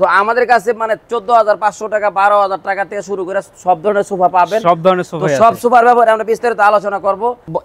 তো আমাদের কাছে মানে 14,500 টাকা 12,000 টাকা থেকে শুরু করে সব ধরনের সোফা পাবেন। সব ধরনের সোফা আছে। সব সোফার ব্যাপারে আমরা বিস্তারিত আলোচনা করব।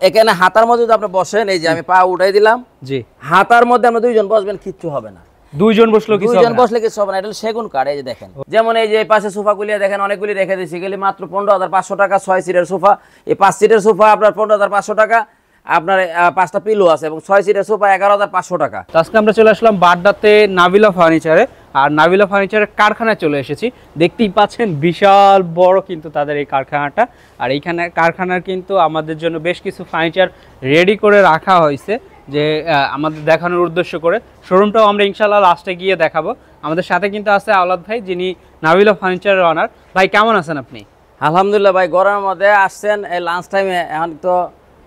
এখানে হাতার মধ্যে যদি আপনি বসেন, এই যে আমি পা উঠাই দিলাম, জি হাতার মধ্যে আমরা দুইজন বসবেন, কিচ্ছু হবে না। দুইজন বসলে কিছু হবে না, দুইজন বসলে কিছু হবে না। এটা সেগুন কাঠ। এই যে দেখেন, যেমন এই যে এই পাশে সোফাগুলি দেখেন, অনেকগুলি রেখে দিয়েছি, গেলে মাত্র 15,500 টাকা 6 সিটের সোফা। এই 5 সিটের সোফা আপনার 15,500 টাকা, আপনার 5টা পিলো আছে, এবং 6 সিটের সোফা 11,500 টাকা। তো আজকে আমরা চলে আসলাম বাড্ডাতে নাবিলা ফার্নিচারে, আর নাবিলা ফার্নিচারের কারখানায় চলে এসেছি। দেখতেই পাচ্ছেন বিশাল বড় কিন্তু তাদের এই কারখানাটা, আর এইখানে কারখানার কিন্তু আমাদের জন্য বেশ কিছু ফার্নিচার রেডি করে রাখা হয়েছে, যে আমাদের দেখানোর উদ্দেশ্য করে। শোরুমটাও আমরা ইনশাল্লাহ লাস্টে গিয়ে দেখাবো। আমাদের সাথে কিন্তু আছে আওলাদ ভাই, যিনি নাবিলা ফার্নিচারের ওনার। ভাই কেমন আছেন আপনি? আলহামদুলিল্লাহ ভাই, গরমের মধ্যে আসছেন এই লাঞ্চ টাইমে, এখন তো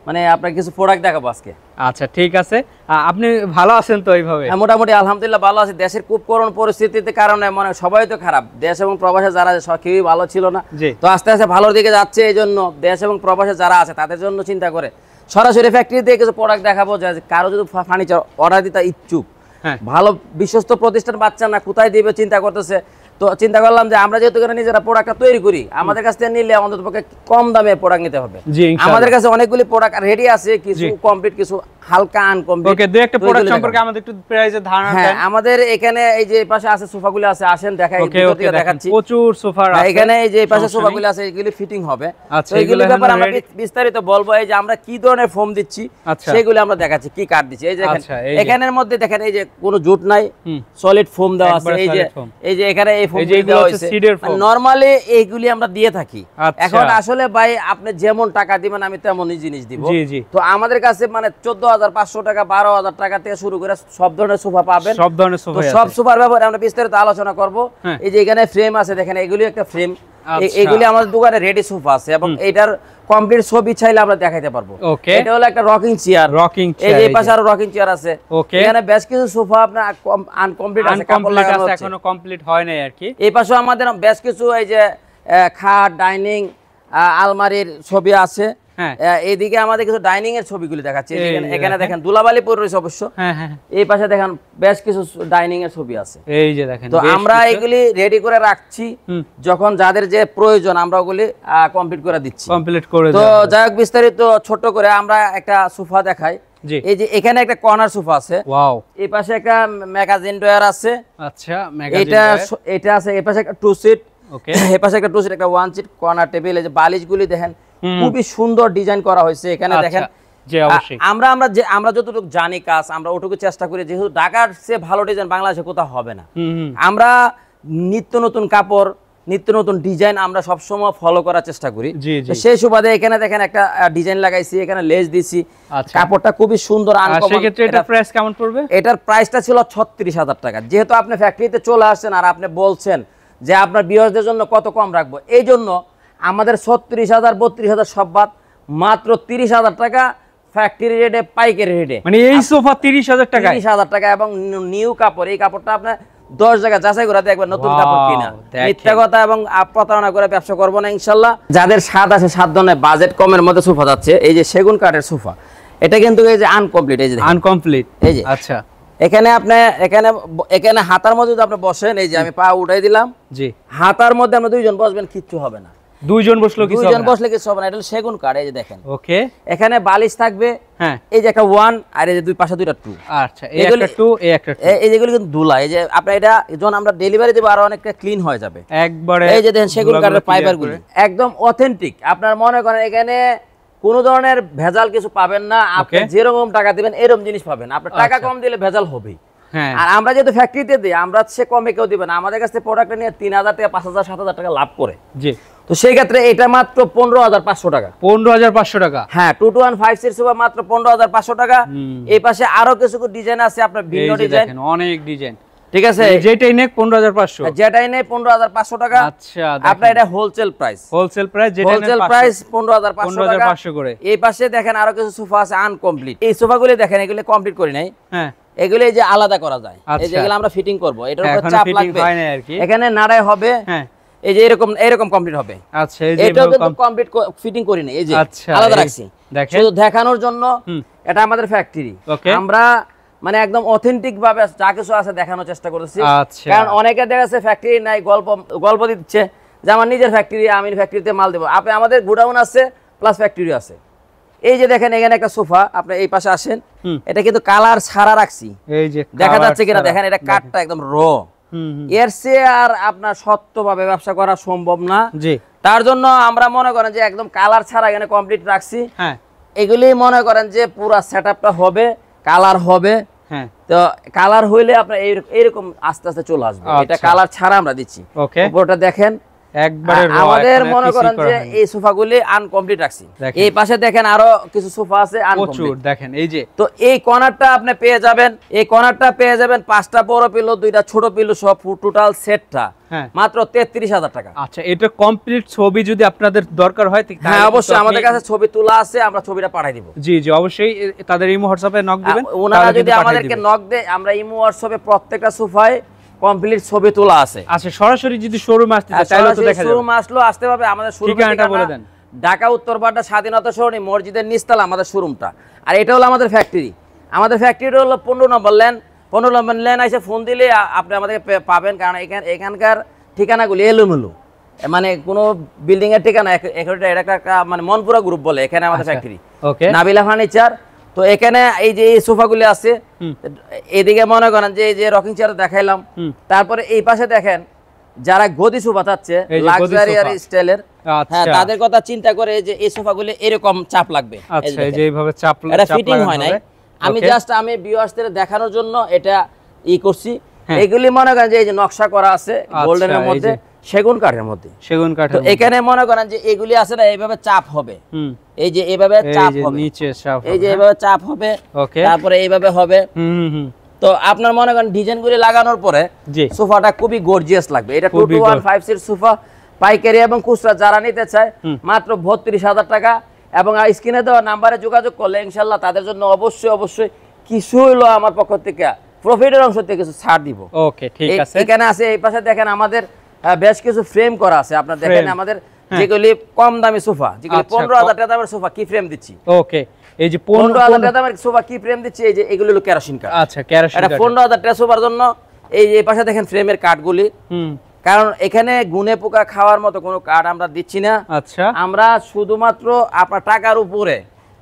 মানে আপনার কিছু প্রোডাক্ট দেখাবো আজকে। আচ্ছা ঠিক আছে, আপনি ভালো আছেন তো? এইভাবে মোটামুটি আলহামদুলিল্লাহ ভালো আছে। দেশের খুব করুণ পরিস্থিতির কারণে মানে সবাই তো খারাপ, দেশ এবং প্রবাসে যারা কেউই ভালো ছিল না, তো আস্তে আস্তে ভালোর দিকে যাচ্ছে। এই জন্য দেশ এবং প্রবাসে যারা আছে তাদের জন্য চিন্তা করে সরাসরি ফ্যাক্টরি দিয়ে কিছু প্রোডাক্ট দেখাবো, যে কারো যদি ফার্নিচার অর্ডার দিতে ইচ্ছুক, ভালো বিশ্বস্ত প্রতিষ্ঠান পাচ্ছেন না, কোথায় দিবে চিন্তা করতেছে, তো চিন্তা করলাম যে আমরা যেহেতু নিজেরা প্রোডাক্টটা তৈরি করি, আমাদের কাছ থেকে নিলে আমাদের পক্ষে কম দামে প্রোডাক্ট নিতে হবে। আমাদের কাছে অনেকগুলি প্রোডাক্ট রেডি আছে, কিছু কমপ্লিট, কিছু হালকা আনকমপ্লিট। ওকে, দুই একটা প্রোডাক্ট সম্পর্কে আমাদের একটু প্রাইসের ধারণা দেন। আমাদের এখানে এই যে পাশে আছে সোফাগুলো আছে, আসেন দেখাই, দেখাচ্ছি। প্রচুর সোফা আছে এখানে, এই যে এই পাশে সোফাগুলো আছে, এগুলি ফিটিং হবে। তো এইগুলির ব্যাপারে আমরা বিস্তারিত বলবো। এই যে আমরা কি ধরনের ফোম দিচ্ছি সেগুলো আমরা দেখাচ্ছি, কি কাঠ দিচ্ছি। এই যে এখানের মধ্যে দেখেন, এই যে কোনো জুট নাই, সলিড ফোম দেওয়া আছে। এই যে এখানে এই ফোম দেওয়া হয়েছে, নরমালি এইগুলি আমরা দিয়ে থাকি। এখন আসলে ভাই আপনি যেমন টাকা দিবেন আমি তেমনই জিনিস দিব। তো আমাদের কাছে মানে 14,500 টাকা 12,000 টাকা থেকে শুরু করে সব ধরনের সোফা পাবেন। সব ধরনের সোফা, সব সোফার ব্যাপারে আমরা বিস্তারিত আলোচনা করব। এই যে এখানে ফ্রেম আছে দেখেন, এগুলি একটা ফ্রেম। এগুলি আমাদের দোকানে রেডি সোফা আছে, এবং এটার কমপ্লিট ছবি চাইলে আমরা দেখাইতে পারবো। এটা হলো একটা রকিং চেয়ার। এই যে পাশে আরো রকিং চেয়ার আছে। এখানে বেশ কিছু সোফা আপনার আনকমপ্লিট আছে, কাপড় লাগানো আছে, এখনো কমপ্লিট হয় নাই আর কি। এই পাশে আমাদের বেশ কিছু এই যে খাট, ডাইনিং, আলমারির ছবি আছে। এইদিকে আমাদের কিছু ডাইনিং এর ছবিগুলি দেখাচ্ছি। এখানে দেখেন দুলাবালি পরে রয়েছে অবশ্য। এই পাশে দেখেন বেশ কিছু ডাইনিং এর ছবি আছে। এই যে দেখেন, তো আমরা এগুলি রেডি করে রাখছি, যখন যাদের যে প্রয়োজন আমরা ওগুলি কমপ্লিট করে দিচ্ছি। তো যাই হোক, বিস্তারিত ছোট করে আমরা একটা সোফা দেখাই। এই যে এখানে একটা কর্নার সোফা আছে, এই পাশে একটা ম্যাগাজিন ড্রয়ার আছে। আচ্ছা, এটা আছে। এই পাশে একটা 2 সিট, এই পাশে একটা 2 সিট, একটা 1 সিট কর্নার টেবিল। এই যে বালিশগুলি দেখেন, খুবই সুন্দর ডিজাইন করা হয়েছে। এখানে দেখেন, আমরা যতটুকু জানি কাজ, আমরা ওটুকু চেষ্টা করি, যেহেতু ঢাকার চেয়ে ভালো ডিজাইন বাংলাদেশে কোথাও হবে না। আমরা নিত্য নতুন কাপড়, নিত্য নতুন ডিজাইন আমরা সবসময় ফলো করার চেষ্টা করি। সেই সুবাদে এখানে দেখেন একটা ডিজাইন লাগাইছি, এখানে লেস দিছি, কাপড়টা খুবই সুন্দর। এটার প্রাইস কেমন পড়বে? এটার প্রাইসটা ছিল 36,000 টাকা। যেহেতু আপনি ফ্যাক্টরিতে চলে আসছেন আর আপনি বলছেন যে আপনার ভিউয়ারদের জন্য কত কম রাখবো, এই জন্য আমাদের 36,000 32,000 সব বাদ মাত্র 30,000 টাকা ফ্যাক্টরি রেটে, পাইকারি রেটে। মানে এই সোফা 30,000 টাকা, 30,000 টাকা, এবং নিউ কাপড়। এই কাপড়টা আপনি 10 জায়গা যাচাই করে দেখবেন নতুন কাপড় কিনা। মিথ্যা কথা এবং প্রতারণা করে ব্যবসা করবো না ইনশাল্লাহ। যাদের স্বাদ আছে, সাত ধরনের বাজেট কমের মধ্যে সোফা যাচ্ছে। এই যে সেগুন কাঠের সোফা, এটা কিন্তু এই যে আনকমপ্লিট। এই যে আনকমপ্লিট, এই যে আচ্ছা, এখানে আপনি এখানে হাতার মধ্যে যদি আপনি বসেন, এই যে আমি পা উঠাই দিলাম, হাতার মধ্যে আমরা দুইজন বসবেন, কিচ্ছু হবে না। দুইজন বসলে কিছু হবে না। এটা সেগুন কাঠ। এই যে দেখেন, ওকে, এখানে বালিশ থাকবে। এই যে একটা 1, আর এই যে দুই পাশে দুইটা 2। আচ্ছা, এই একটা 2, এই একটা 2। এই যেগুলো কিন্তু দুলা। এই যে আপনি এটা যখন আমরা ডেলিভারি দেব আরো অনেকটা ক্লিন হয়ে যাবে একবারে। এই যে দেখেন সেগুন কাঠের ফাইবারগুলো একদম অথেন্টিক। আপনার মনে করেন এখানে কোনো ধরনের ভেজাল কিছু পাবেন না। আপনি যেরকম টাকা দিবেন এরকম জিনিস পাবেন। আপনার টাকা কম দিলে ভেজাল হবেই। আর আমরা যেহেতু ফ্যাক্টরিতে দিই, আমরা সে কমে কেউ দিবে না। আমাদের কাছে প্রোডাক্ট নিয়ে 3,000 টাকা 5,000 7,000 টাকা লাভ করে। তো সেই ক্ষেত্রে এটা মাত্র 15,500 টাকা। 15,500 টাকা। হ্যাঁ, 221 সিট সোফা মাত্র 15,500 টাকা। এই পাশে আরো কিছু ডিজাইন আছে, আপনার ভিন্ন ডিজাইন, অনেক ডিজাইন। ঠিক আছে, যেটাই নেক 15,500, যেটাই নেই 15,500 টাকা। আচ্ছা, আপনার এটা হোলসেল প্রাইস। হোলসেল প্রাইস, যেটা হোলসেল প্রাইস 15,500 করে। এই পাশে দেখেন আরো কিছু সোফা আছে আনকমপ্লিট। এই সোফাগুলো দেখেন, এগুলো কমপ্লিট করি নাই। হ্যাঁ, এগুলো এই যে আলাদা করা যায়। এই যেগুলো আমরা ফিটিং করব, এটার উপর চাপ লাগবে, এখানে নাড়াই হবে। হ্যাঁ, এই যে এরকম কমপ্লিট হবে। আচ্ছা, এই যে এটাও কিন্তু কমপ্লিট ফিটিং করি নাই। এই যে আলাদা রাখছি শুধু দেখানোর জন্য। এটা আমাদের ফ্যাক্টরি। আমরা মানে একদম অথেন্টিক ভাবে যা কিছু আছে দেখানোর চেষ্টা করতেছি। আচ্ছা। কারণ অনেকে দেখা যাচ্ছে ফ্যাক্টরি নাই, গল্প দিচ্ছে যে আমার নিজের ফ্যাক্টরি, আমি ফ্যাক্টরিতে মাল দেবো। আপনি আমাদের গোডাউন আছে প্লাস ফ্যাক্টরি আছে। এই যে দেখেন এখানে একটা সোফা, আপনি এই পাশে আসেন, এটা কিন্তু কালার ছাড়া রাখছি, এই যে দেখা যাচ্ছে কিনা দেখেন, এটা কাঠটা একদম র। এর চেয়ে আর আপনার সত্যভাবে ব্যবসা করা সম্ভব না। জি, তার জন্য আমরা মনে করেন যে একদম কালার ছাড়া এখানে কমপ্লিট রাখছি। হ্যাঁ, এগুলি মনে করেন যে পুরো সেটআপটা হবে, কালার হবে। হ্যাঁ, তো কালার হইলে আপনার এইরকম আস্তে আস্তে চলে আসবে। এটা কালার ছাড়া আমরা দিচ্ছি। ওকে, উপরটা দেখেন একবারে র। আমাদের মনে করেন যে এই সোফাগুলি আনকমপ্লিট রাখছি। এই পাশে দেখেন আরো কিছু সোফা আছে প্রচুর, দেখেন এই যে। তো এই কর্নারটা আপনি পেয়ে যাবেন, এই কর্নারটা পেয়ে যাবেন 5টা বড় পিলো, 2টা ছোট পিলো সব টোটাল সেটটা মাত্র 33,000 টাকা। আচ্ছা, এটা কমপ্লিট ছবি যদি আপনাদের দরকার হয় হ্যাঁ অবশ্যই আমাদের কাছে ছবি তোলা আছে, আমরা ছবিটা পাঠিয়ে দিব। জি জি, অবশ্যই তাদের ইমো হোয়াটসঅ্যাপে নক দিবেন। ওনারা যদি আমাদেরকে নক দেয়, আমরা ইমো হোয়াটসঅ্যাপে প্রত্যেকটা সোফায় কমপ্লিট ছবি তোলা আছে। আচ্ছা, সরাসরি যদি শোরুমে আসতে চায় তাহলে তো দেখা যাবে। শোরুম আসলো আসতে পারবে। আমাদের শোরুমটা বলে দেন, ঢাকা উত্তরপাড়া স্বাধীনতা সরণি মসজিদের নিচতলা আমাদের শোরুমটা। আর এটা হলো আমাদের ফ্যাক্টরি। আমাদের ফ্যাক্টরিটা হলো 15 নম্বর লেন। 15 নম্বর লেন এসে ফোন দিলে আপনি আমাদেরকে পাবেন। কারণ এখানকার ঠিকানাগুলি এলোমেলো, মানে কোনো বিল্ডিং এর ঠিকানা। এটা একটা মানে মনপুরা গ্রুপ বলে এখানে আমাদের ফ্যাক্টরি। ওকে, নাবিলা ফার্নিচার। তো এখানে এই যে এই সোফাগুলি আছে, এদিকে মনে করেন যে এই যে রকিং চেয়ার দেখাইলাম, তারপরে এই পাশে দেখেন যারা গদি সোফা চাচ্ছে লাক্সারি আর স্টাইলের, হ্যাঁ তাদের কথা চিন্তা করে যে এই সোফাগুলি এরকম চাপ লাগবে। আচ্ছা, এই যে এইভাবে চাপ এটা ফিটিং হয় নাই। আমি জাস্ট আমি ভিউয়ার্সদের দেখানোর জন্য এটা করছি। এগুলি মনে করেন যে এই যে নকশা করা আছে গোল্ডেনের মধ্যে, সেগুন কাঠের মধ্যে। সেগুন কাঠের তো এখানে মনে করেন যে এগুলি আছে না, এইভাবে চাপ হবে, এই যে এইভাবে চাপ হবে, নিচে চাপ, এই যে এইভাবে চাপ হবে, তারপরে এইভাবে হবে। তো আপনার মনে করেন ডিজাইনগুলি লাগানোর পরে সোফাটা খুবই গর্জিয়াস লাগবে। এটা 2215 সিট সোফা, পাইকারি এবং খুচরা যারা নিতে চায় মাত্র 32,000 টাকা। এবং স্ক্রিনে দেওয়া নাম্বারে যোগাযোগ করলে ইনশাল্লাহ তাদের জন্য অবশ্যই কিছু হলো আমার পক্ষ থেকে প্রফিটের অংশ থেকে কিছু ছাড় দিব। ওকে, ঠিক আছে। এখানে আছে এই পাশে দেখেন আমাদের বেশ কিছু ফ্রেম করা আছে। আপনারা দেখেন আমাদের যেগুলি কম দামি সোফা, যেগুলি 15,000 টাকা দামের সোফা কি ফ্রেম দিচ্ছি। ওকে, এই যে 15,000 টাকা দামের সোফা কি ফ্রেম দিচ্ছি, এই যে এগুলো হলো কেরোসিন কাঠ। আচ্ছা, কেরোসিন কাঠ। এটা 15,000 টাকা সোফার জন্য এই যে পাশে দেখেন ফ্রেমের কাঠগুলি। কারণ এখানে গুনে পোকা খাওয়ার মতো কোনো কাঠ আমরা দিচ্ছি না। আচ্ছা, আমরা শুধুমাত্র আপনার টাকার উপরে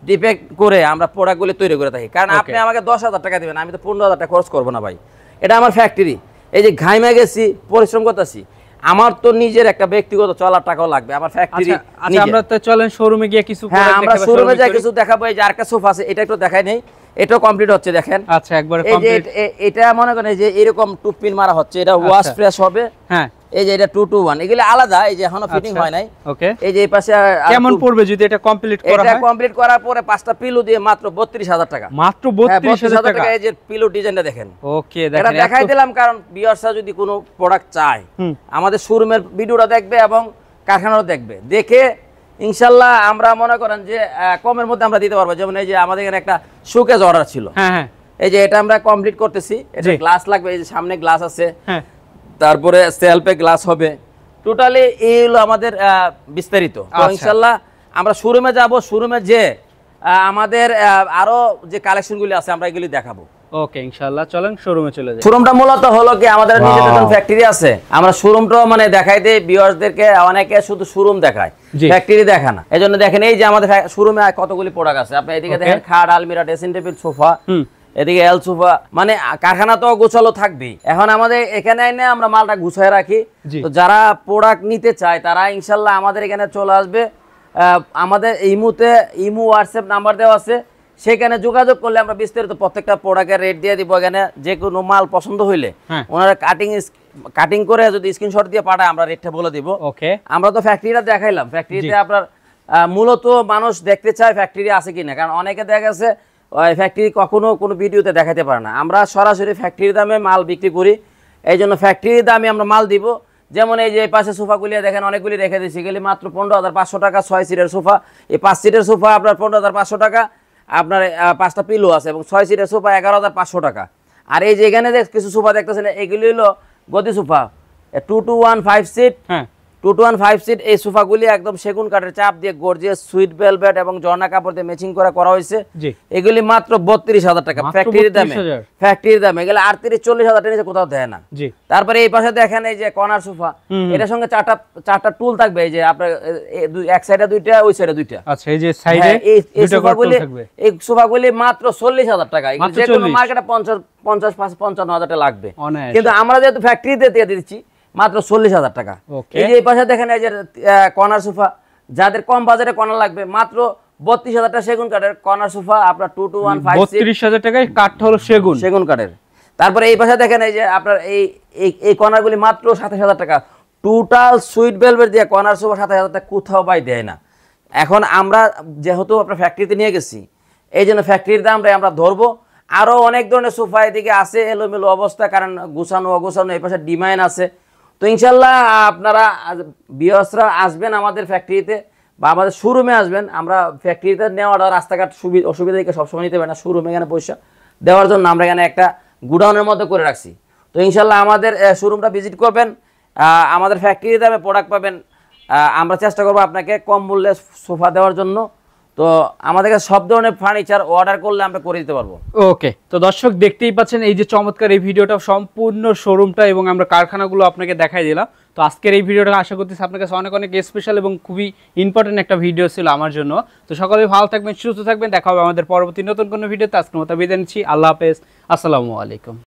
ডিপেন্ড করে আমরা প্রোডাক্টগুলি তৈরি করে থাকি। কারণ আপনি আমাকে 10,000 টাকা দিবেন, আমি তো 15,000 টাকা খরচ করবো না ভাই। এটা আমার ফ্যাক্টরি, এই যে ঘাইমে গেছি, পরিশ্রম করতেছি, আমার তো নিজের একটা ব্যক্তিগত চলার টাকাও লাগবে। আমার ফ্যাক্টরি। আচ্ছা, আমরা তো চলেন শোরুমে গিয়ে কিছু হ্যাঁ আমরা শোরুমে যাই কিছু দেখাবো। এই যে আরেকটা সোফা আছে, এটা একটু দেখাই নেই, এটাও কমপ্লিট হচ্ছে দেখেন। আচ্ছা, একবার কমপ্লিট। এটা মনে করেন যে এরকম টুপিন মারা হচ্ছে, এটা ওয়াশ ফ্রেশ হবে। হ্যাঁ, এই যে এটা 221, এগুলি আলাদা, এই যে এখনো ফিটিং হয় নাই। ওকে, এই যে এই পাশে কেমন পড়বে যদি এটা কমপ্লিট করা হয়? এটা কমপ্লিট করার পরে 5টা পিলো দিয়ে মাত্র 32,000 টাকা। মাত্র 32,000 টাকা। এই যে পিলো ডিজাইনটা দেখেন। ওকে, দেখেন এটা দেখাই দিলাম কারণ ভিউয়ার্সরা যদি কোনো প্রোডাক্ট চায় আমাদের শোরুমের ভিডিওটা দেখবে এবং কারখানাও দেখবে, দেখে ইনশাআল্লাহ আমরা মনে করেন যে কমের মধ্যে আমরা দিতে পারবো। যেমন এই যে আমাদের এখানে একটা শোকেস অর্ডার ছিল, হ্যাঁ এই যে এটা আমরা কমপ্লিট করতেছি। এটা গ্লাস লাগবে, এই যে সামনে গ্লাস আছে, তারপরে সেলফে গ্লাস হবে। টোটালি এই হলো আমাদের বিস্তারিত। তো ইনশাআল্লাহ আমরা শোরুমে যাব, শোরুমে যে আমাদের আরো যে কালেকশনগুলি আছে আমরা এগুলি দেখাবো। ওকে, ইনশাআল্লাহ চলেন শোরুমে চলে যাই। শোরুমটা মূলত হলো কি আমাদের নিজেদের ফ্যাক্টরি আছে, আমরা শোরুমটা মানে দেখাই দেই ভিউয়ারদেরকে। অনেকে শুধু শোরুম দেখায়, ফ্যাক্টরি দেখা না। এজন্য দেখেন এই যে আমাদের শোরুমে কতগুলি প্রোডাক্ট আছে। আপনি এদিকে দেখেন খাট, আলমিরা, ড্রেসিং টেবিল, সোফা, এদিকে এল সোফা, মানে কারখানা তো গোছালো থাকবেই। এখন আমাদের এখানে এনে আমরা মালটা গুছায় রাখি। তো যারা প্রোডাক্ট নিতে চায় তারা ইনশাআল্লাহ আমাদের এখানে চলে আসবে। আমাদের ইমো হোয়াটসঅ্যাপ নাম্বার দেওয়া আছে, সেখানে যোগাযোগ করলে আমরা বিস্তারিত প্রত্যেকটা প্রোডাক্টের রেট দিয়ে দিব। এখানে যে কোনো মাল পছন্দ হইলে ওনারা কাটিং করে যদি স্ক্রিনশট দিয়ে পাঠায় আমরা রেটটা বলে দিব। ওকে, আমরা তো ফ্যাক্টরিটা দেখাইলাম। ফ্যাক্টরিতে আপনার মূলত মানুষ দেখতে চায় ফ্যাক্টরি আছে কিনা, কারণ অনেকে দেখা গেছে ফ্যাক্টরি কখনো কোনো ভিডিওতে দেখাতে পারে না। আমরা সরাসরি ফ্যাক্টরির দামে মাল বিক্রি করি, এই জন্য ফ্যাক্টরির দামে আমরা মাল দিব। যেমন এই যে পাশে সোফাগুলি দেখেন অনেকগুলি রেখে দিয়েছি, গেলে মাত্র 15,500 টাকা 6 সিটের সোফা। এই 5 সিটের সোফা আপনার 15,500 টাকা, আপনার 5টা পিলো আছে, এবং 6 সিটের সোফা 11,500 টাকা। আর এই যে এখানে কিছু সোফা দেখতেছেন এগুলি হলো গদি সোফা, 2215 সিট, 2215 সিট এই সোফাগুলি একদম সেগুন কাঠের চাপ দিয়ে গর্জিয়াস সুইট ভেলভেট এবং ঝর্ণা কাপড় দিয়ে ম্যাচিং করা হয়েছে। এগুলি মাত্র 32000 টাকা ফ্যাক্টরির দামে, ফ্যাক্টরির দামে। এগুলো 38-40 হাজার টাকা নিচে কোথাও দেয় না। তারপরে এই পাশে দেখেন এই যে কর্নার সোফা, এটার সঙ্গে চারটা টুল থাকবে, এই যে আপনার এক সাইডে দুইটা, ওই সাইডে দুইটা। আচ্ছা, এই যে সাইডে এই সোফাগুলি মাত্র 40,000 টাকা। যে কোনো মার্কেটে 50-55 হাজার টাকা লাগবে, কিন্তু আমরা যেহেতু ফ্যাক্টরিতে দিয়ে দিচ্ছি মাত্র 40,000 টাকা। এই যে এই পাশে দেখেন এই যে কর্নার সোফা, যাদের কম বাজারে কর্নার লাগবে মাত্র 32,000 টাকা সেগুন কাঠের কর্নার সোফা আপনার 2215 32,000 টাকায় কাঠটা হলো সেগুন কাঠের। তারপরে এই পাশে দেখেন এই যে আপনার এই কর্নারগুলি মাত্র 27,000 টাকা। টোটাল সুইট ভেলভেট দিয়ে কর্নার সোফা 27,000 টাকা কোথাও পাই দেয় না। এখন আমরা যেহেতু আপনার ফ্যাক্টরিতে নিয়ে গেছি, এই জন্য ফ্যাক্টরির দামটাই আমরা ধরবো। আরো অনেক ধরনের সোফা এদিকে আছে এলোমেলো অবস্থা, কারণ গুছানো অগুছানো, এই পাশে ডিমাইন আছে। তো ইনশাল্লাহ আপনারা ভিউয়ার্সরা আসবেন আমাদের ফ্যাক্টরিতে বা আমাদের শোরুমে আসবেন। আমরা ফ্যাক্টরিতে নেওয়াটা রাস্তাঘাট অসুবিধা থেকে সবসময় নিতে পারি না, শোরুমে এখানে পয়সা দেওয়ার জন্য আমরা এখানে একটা গুডাউনের মধ্যে করে রাখছি। তো ইনশাল্লাহ আমাদের শোরুমটা ভিজিট করবেন, আমাদের ফ্যাক্টরিতে আপনি প্রোডাক্ট পাবেন। আমরা চেষ্টা করবো আপনাকে কম মূল্যে সোফা দেওয়ার জন্য। তো আমাদের কাছে সব ধরনের ফার্নিচার অর্ডার করলে আমরা করে দিতে পারবো। ওকে, তো দর্শক দেখতেই পাচ্ছেন এই যে চমৎকার এই ভিডিওটা, সম্পূর্ণ শোরুমটা এবং আমরা কারখানাগুলো আপনাকে দেখাই দিলাম। তো আজকের এই ভিডিওটা আশা করতেছি আপনার কাছে অনেক অনেক স্পেশাল এবং খুবই ইম্পর্টেন্ট একটা ভিডিও ছিল আমার জন্য। তো সকলে ভালো থাকবেন, সুস্থ থাকবেন, দেখা হবে আমাদের পরবর্তী নতুন কোনো ভিডিওতে। আজকের মতো বিদায় নিচ্ছি, আল্লাহ হাফেজ, আসসালামু আলাইকুম।